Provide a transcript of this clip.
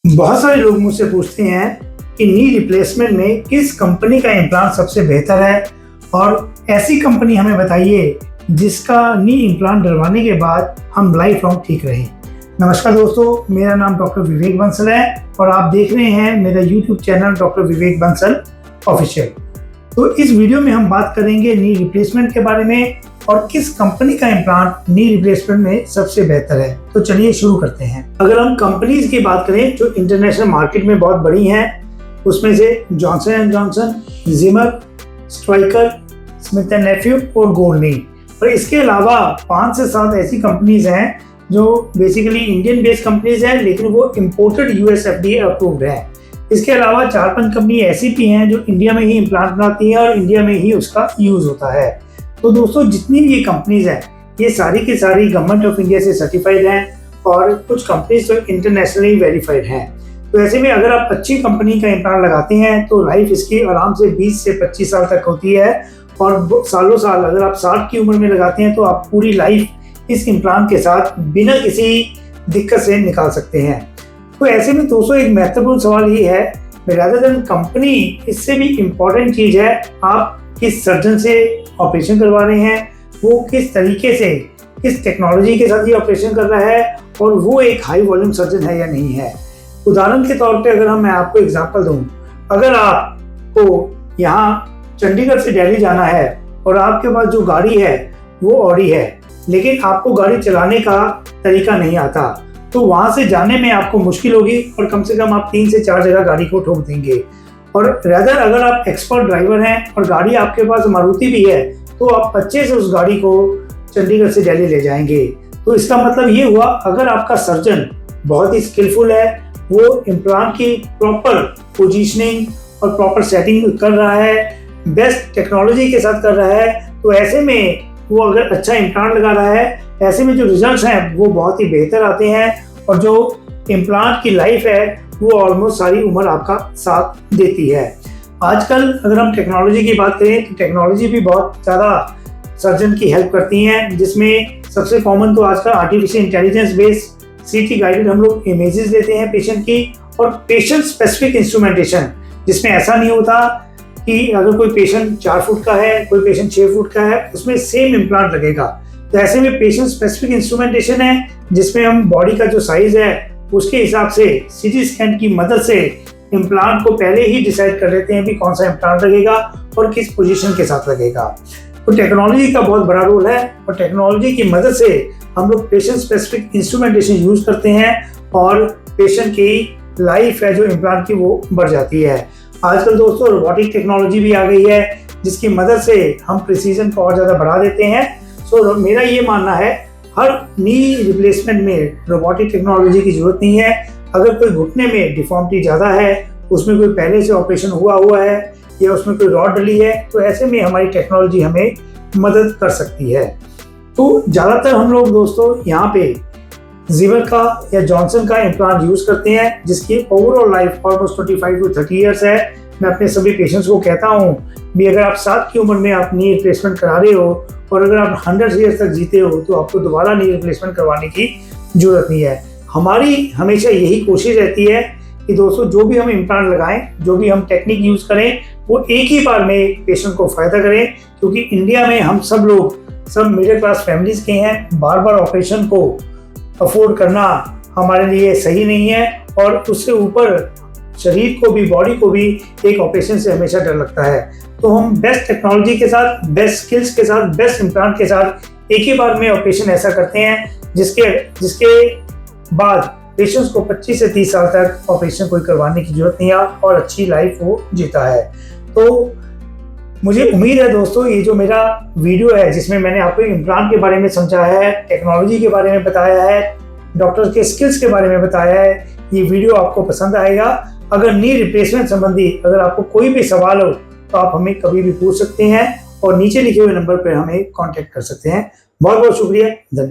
बहुत सारे लोग मुझसे पूछते हैं कि नी रिप्लेसमेंट में किस कंपनी का इम्प्लांट सबसे बेहतर है और ऐसी कंपनी हमें बताइए जिसका नी इम्प्लांट डलवाने के बाद हम लाइफ लॉन्ग ठीक रहें। नमस्कार दोस्तों, मेरा नाम डॉक्टर विवेक बंसल है और आप देख रहे हैं मेरा YouTube channel doctor Vivek Bansal official. तो इस वीडियो में हम बात करेंगे नी रिप्लेसमेंट के बारे में और किस कंपनी का इम्प्लांट नी रिप्लेसमेंट में सबसे बेहतर है। तो चलिए शुरू करते हैं। अगर हम कंपनीज की बात करें जो इंटरनेशनल मार्केट में बहुत बड़ी हैं, उसमें से Johnson and Johnson, Zimmer, Stryker, Smith and Nephew और गोल्डनी। और इसके अलावा 5 से 7 ऐसी कंपनीज हैं जो बेसिकली इंडियन बेस्ड कंपनीज हैं, लेकिन वो इम्पोर्टेड यूएस FDA अप्रूव्ड है। इसके अलावा 4-5 कंपनी ऐसी भी हैं जो इंडिया में ही इम्प्लांट बनाती हैं और इंडिया में ही उसका यूज होता है। तो दोस्तों, जितनी भी ये कंपनीज हैं ये सारी की सारी गवर्नमेंट ऑफ इंडिया से सर्टिफाइड हैं और कुछ कंपनीज तो इंटरनेशनली वेरीफाइड हैं। तो ऐसे में अगर आप अच्छी कंपनी का इम्प्लांट लगाते हैं तो लाइफ इसकी आराम से 20 से 25 साल तक होती है और सालों साल अगर आप 60 की उम्र में लगाते हैं तो आप पूरी लाइफ इस इम्प्लांट के साथ बिना किसी दिक्कत से निकाल सकते हैं। तो ऐसे में दोस्तों एक महत्वपूर्ण सवाल ये है, रादर देन कंपनी, इससे भी इम्पोर्टेंट चीज़ है आप किस सर्जन से ऑपरेशन करवा रहे हैं, वो किस तरीके से, किस टेक्नोलॉजी के साथ ये ऑपरेशन कर रहा है और वो एक हाई वॉल्यूम सर्जन है या नहीं है। उदाहरण के तौर पे अगर मैं आपको एग्जांपल दूं, अगर आपको यहाँ चंडीगढ़ से दिल्ली जाना है और आपके पास जो गाड़ी है वो ऑडी है, लेकिन आपको गाड़ी चलाने का तरीका नहीं आता, तो वहाँ से जाने में आपको मुश्किल होगी और कम से कम आप 3 से 4 जगह गाड़ी को ठोक देंगे। और रैदर अगर आप एक्सपर्ट ड्राइवर हैं और गाड़ी आपके पास मारुति भी है तो आप अच्छे से उस गाड़ी को चंडीगढ़ से दिल्ली ले जाएंगे। तो इसका मतलब ये हुआ, अगर आपका सर्जन बहुत ही स्किलफुल है, वो इम्प्लांट की प्रॉपर पोजीशनिंग और प्रॉपर सेटिंग कर रहा है, बेस्ट टेक्नोलॉजी के साथ कर रहा है, तो ऐसे में वो अगर अच्छा इम्प्लांट लगा रहा है, ऐसे में जो रिजल्ट्स हैं वो बहुत ही बेहतर आते हैं और जो इम्प्लांट की लाइफ है वो ऑलमोस्ट सारी उम्र आपका साथ देती है। आजकल अगर हम टेक्नोलॉजी की बात करें तो टेक्नोलॉजी भी बहुत ज़्यादा सर्जन की हेल्प करती हैं, जिसमें सबसे कॉमन तो आजकल artificial intelligence based CT guided हम लोग इमेजेस लेते हैं पेशेंट की, और पेशेंट स्पेसिफिक इंस्ट्रूमेंटेशन, जिसमें ऐसा नहीं होता कि अगर कोई पेशेंट 4 फुट का है, कोई पेशेंट 6 फुट का है, उसमें सेम इम्प्लांट लगेगा। तो ऐसे में पेशेंट स्पेसिफिक इंस्ट्रूमेंटेशन है जिसमें हम बॉडी का जो साइज है उसके हिसाब से CT स्कैन की मदद से इम्प्लांट को पहले ही डिसाइड कर लेते हैं कि कौन सा इम्प्लांट लगेगा और किस पोजीशन के साथ लगेगा। तो टेक्नोलॉजी का बहुत बड़ा रोल है और टेक्नोलॉजी की मदद से हम लोग पेशेंट स्पेसिफिक इंस्ट्रूमेंटेशन यूज करते हैं और पेशेंट की लाइफ है जो इम्प्लांट की वो बढ़ जाती है। आजकल दोस्तों रोबोटिक टेक्नोलॉजी भी आ गई है जिसकी मदद से हम प्रिसीजन को और ज़्यादा बढ़ा देते हैं। सो मेरा ये मानना है हर नी रिप्लेसमेंट में रोबोटिक टेक्नोलॉजी की जरूरत नहीं है। अगर कोई घुटने में डिफॉर्मिटी ज़्यादा है, उसमें कोई पहले से ऑपरेशन हुआ है या उसमें कोई रॉड डली है, तो ऐसे में हमारी टेक्नोलॉजी हमें मदद कर सकती है। तो ज़्यादातर हम लोग दोस्तों यहाँ पे जिमर का या जॉनसन का इम्प्लांट यूज़ करते हैं जिसकी overall life almost 25 to 30 years है। मैं अपने सभी पेशेंट्स को कहता हूँ भी अगर आप 7 की उम्र में आप नी रिप्लेसमेंट करा रहे हो और अगर आप 100 ईयर्स तक जीते हो तो आपको दोबारा नी रिप्लेसमेंट करवाने की जरूरत नहीं है। हमारी हमेशा यही कोशिश रहती है कि दोस्तों जो भी हम इम्प्लांट लगाएं, जो भी हम टेक्निक यूज़ करें, वो एक ही बार में पेशेंट को फ़ायदा करें, क्योंकि इंडिया में हम सब लोग सब मिडिल क्लास फैमिलीज़ के हैं। बार बार ऑपरेशन को अफोर्ड करना हमारे लिए सही नहीं है और उससे ऊपर शरीर को भी, बॉडी को भी एक ऑपरेशन से हमेशा डर लगता है। तो हम बेस्ट टेक्नोलॉजी के साथ, बेस्ट स्किल्स के साथ, बेस्ट इम्प्लांट के साथ एक ही बार में ऑपरेशन ऐसा करते हैं जिसके बाद पेशेंट्स को 25 से 30 साल तक ऑपरेशन कोई करवाने की जरूरत नहीं है और अच्छी लाइफ वो जीता है। तो मुझे उम्मीद है दोस्तों ये जो मेरा वीडियो है जिसमें मैंने आपको इम्प्लांट के बारे में समझाया है, टेक्नोलॉजी के बारे में बताया है, डॉक्टर के स्किल्स के बारे में बताया है, ये वीडियो आपको पसंद आएगा। अगर नी रिप्लेसमेंट संबंधी अगर आपको कोई भी सवाल हो तो आप हमें कभी भी पूछ सकते हैं और नीचे लिखे हुए नंबर पर हमें कांटेक्ट कर सकते हैं। बहुत बहुत शुक्रिया, धन्यवाद।